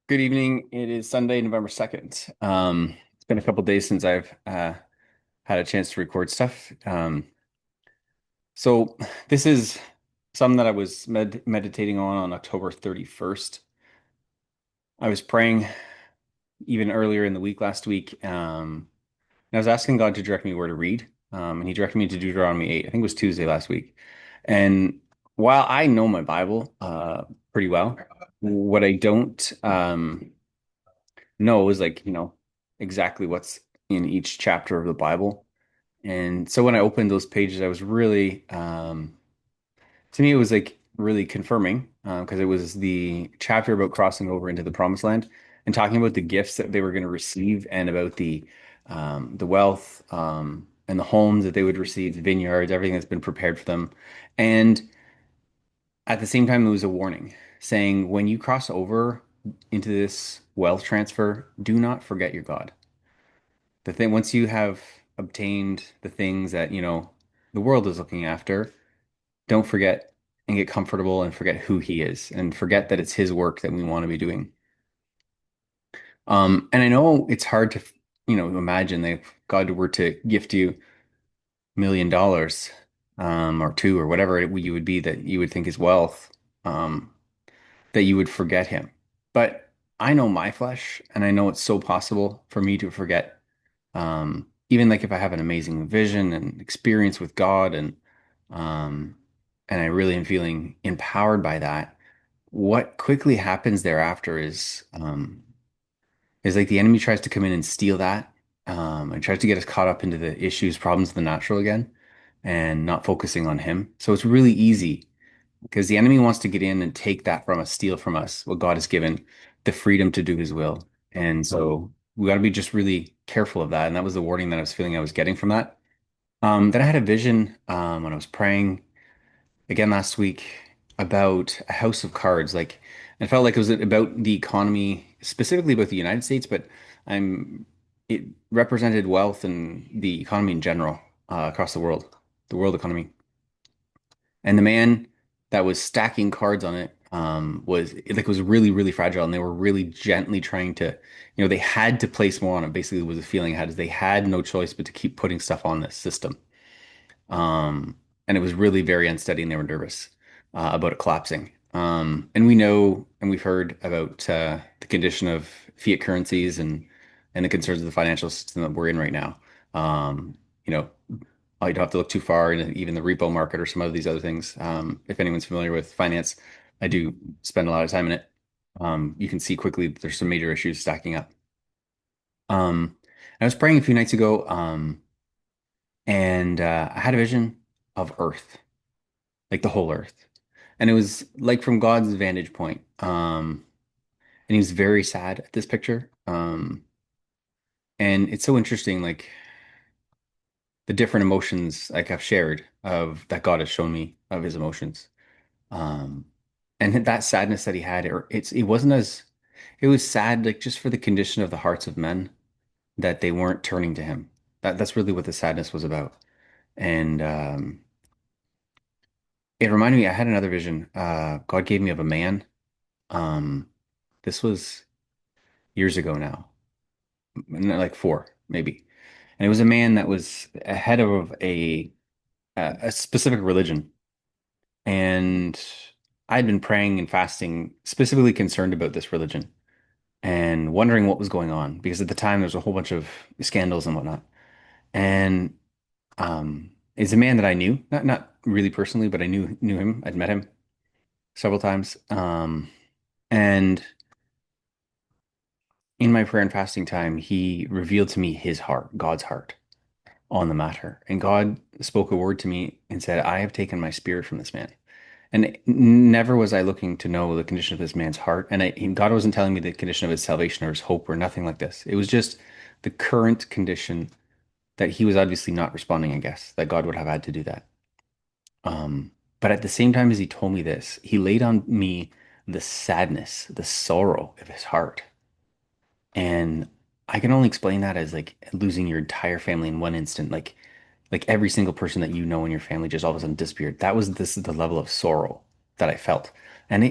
Good evening. It is Sunday, November 2nd. It's been a couple days since I've had a chance to record stuff. So this is something that I was meditating on October 31st. I was praying even earlier in the week last week, and I was asking God to direct me where to read. And He directed me to Deuteronomy 8. I think it was Tuesday last week. And while I know my Bible pretty well, what I don't know is exactly what's in each chapter of the Bible. And so when I opened those pages, I was really, to me, it was like really confirming because it was the chapter about crossing over into the promised land and talking about the gifts that they were going to receive and about the wealth and the homes that they would receive, the vineyards, everything that's been prepared for them. And at the same time, it was a warning saying, when you cross over into this wealth transfer, do not forget your God. The thing, once you have obtained the things that, the world is looking after, don't forget and get comfortable and forget who he is and forget that it's his work that we want to be doing. And I know it's hard to, imagine that if God were to gift you $1 million, or two or whatever you would be that you would think is wealth, that you would forget him. But I know my flesh and I know it's so possible for me to forget. Even like if I have an amazing vision and experience with God um, and I really am feeling empowered by that, what quickly happens thereafter is like the enemy tries to come in and steal that, and tries to get us caught up into the issues, problems of the natural again, and not focusing on him. So it's really easy because the enemy wants to get in and take that from us, steal from us what God has given, the freedom to do his will. And so we got to be just really careful of that. And that was the warning that I was feeling I was getting from that. Then I had a vision when I was praying again last week about a house of cards. Like, I felt like it was about the economy, specifically about the United States, but it represented wealth and the economy in general across the world economy. And the man that was stacking cards on it was really, really fragile, and they were really gently trying to, they had to place more on it. Basically, was the feeling I had is they had no choice but to keep putting stuff on this system. And it was really very unsteady, and they were nervous about it collapsing. And we know, and we've heard about the condition of fiat currencies and the concerns of the financial system that we're in right now. Um, you know, you don't have to look too far in even the repo market or some of these other things. If anyone's familiar with finance, I do spend a lot of time in it. You can see quickly that there's some major issues stacking up. I was praying a few nights ago, and I had a vision of Earth, like the whole Earth, and it was like from God's vantage point. And he was very sad at this picture. And it's so interesting, like the different emotions like I've shared of that God has shown me of his emotions. Um, and that sadness that he had, it wasn't as it was sad like just for the condition of the hearts of men that they weren't turning to him. That's really what the sadness was about. And it reminded me, I had another vision. God gave me of a man. Um, this was years ago now, like four maybe. And it was a man that was ahead of a specific religion. And I'd been praying and fasting, specifically concerned about this religion and wondering what was going on because at the time there was a whole bunch of scandals and whatnot. And it's a man that I knew, not really personally, but I knew him. I'd met him several times. And in my prayer and fasting time, he revealed to me his heart, God's heart on the matter. And God spoke a word to me and said, I have taken my spirit from this man. And never was I looking to know the condition of this man's heart. And God wasn't telling me the condition of his salvation or his hope or nothing like this. It was just the current condition that he was obviously not responding, I guess, that God would have had to do that. But at the same time as he told me this, he laid on me the sadness, the sorrow of his heart. And I can only explain that as like losing your entire family in one instant, like every single person that you know in your family just all of a sudden disappeared. This is the level of sorrow that I felt. And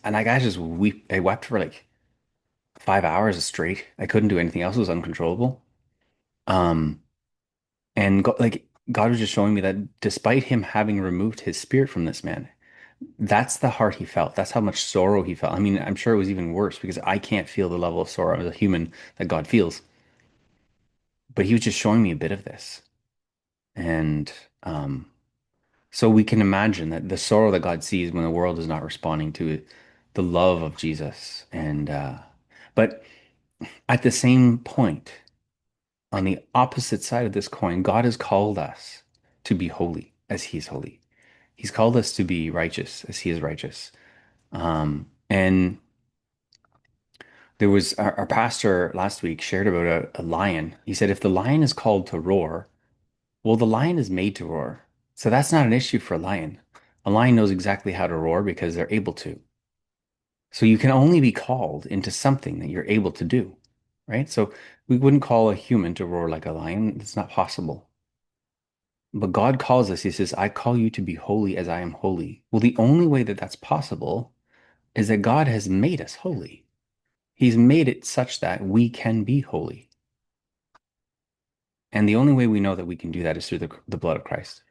and I guys just weep. I wept for like 5 hours straight. I couldn't do anything else. It was uncontrollable. Um, and God was just showing me that despite him having removed his spirit from this man, that's the heart he felt. That's how much sorrow he felt. I mean, I'm sure it was even worse because I can't feel the level of sorrow as a human that God feels. But he was just showing me a bit of this. And um, so we can imagine that the sorrow that God sees when the world is not responding to the love of Jesus. But at the same point, on the opposite side of this coin, God has called us to be holy as he is holy. He's called us to be righteous as he is righteous. And there was our pastor last week shared about a lion. He said, if the lion is called to roar, well, the lion is made to roar. So that's not an issue for a lion. A lion knows exactly how to roar because they're able to. So you can only be called into something that you're able to do, right? So we wouldn't call a human to roar like a lion. It's not possible. But God calls us, he says, I call you to be holy as I am holy. Well, the only way that that's possible is that God has made us holy. He's made it such that we can be holy. And the only way we know that we can do that is through the blood of Christ.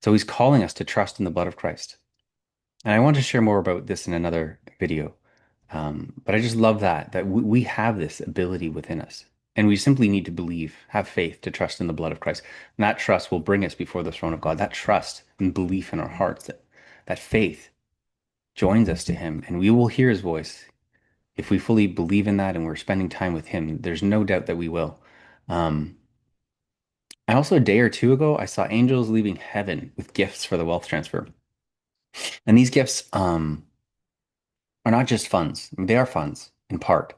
So he's calling us to trust in the blood of Christ. And I want to share more about this in another video. But I just love that we have this ability within us. And we simply need to believe, have faith to trust in the blood of Christ. And that trust will bring us before the throne of God. That trust and belief in our hearts, that faith joins us to him, and we will hear his voice. If we fully believe in that and we're spending time with him, there's no doubt that we will. Um, and also a day or two ago, I saw angels leaving heaven with gifts for the wealth transfer. And these gifts are not just funds. I mean, they are funds in part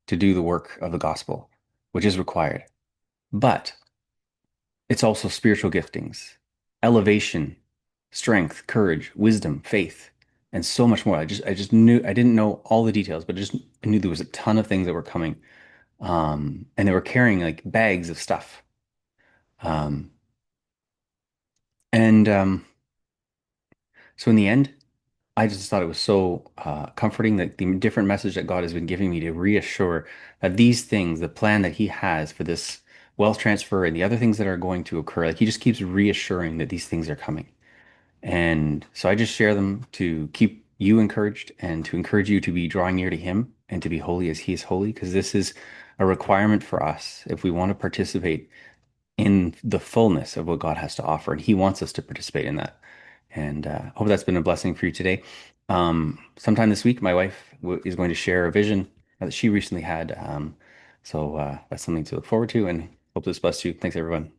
to do the work of the gospel, which is required. But it's also spiritual giftings, elevation, strength, courage, wisdom, faith, and so much more. I just knew I didn't know all the details, but I knew there was a ton of things that were coming. And they were carrying like bags of stuff. Um, and So in the end, I just thought it was so comforting that the different message that God has been giving me to reassure that these things, the plan that He has for this wealth transfer and the other things that are going to occur, like He just keeps reassuring that these things are coming. And so I just share them to keep you encouraged and to encourage you to be drawing near to Him and to be holy as He is holy, because this is a requirement for us if we want to participate in the fullness of what God has to offer. And He wants us to participate in that. And I hope that's been a blessing for you today. Sometime this week, my wife is going to share a vision that she recently had. So that's something to look forward to and hope this blessed you. Thanks, everyone.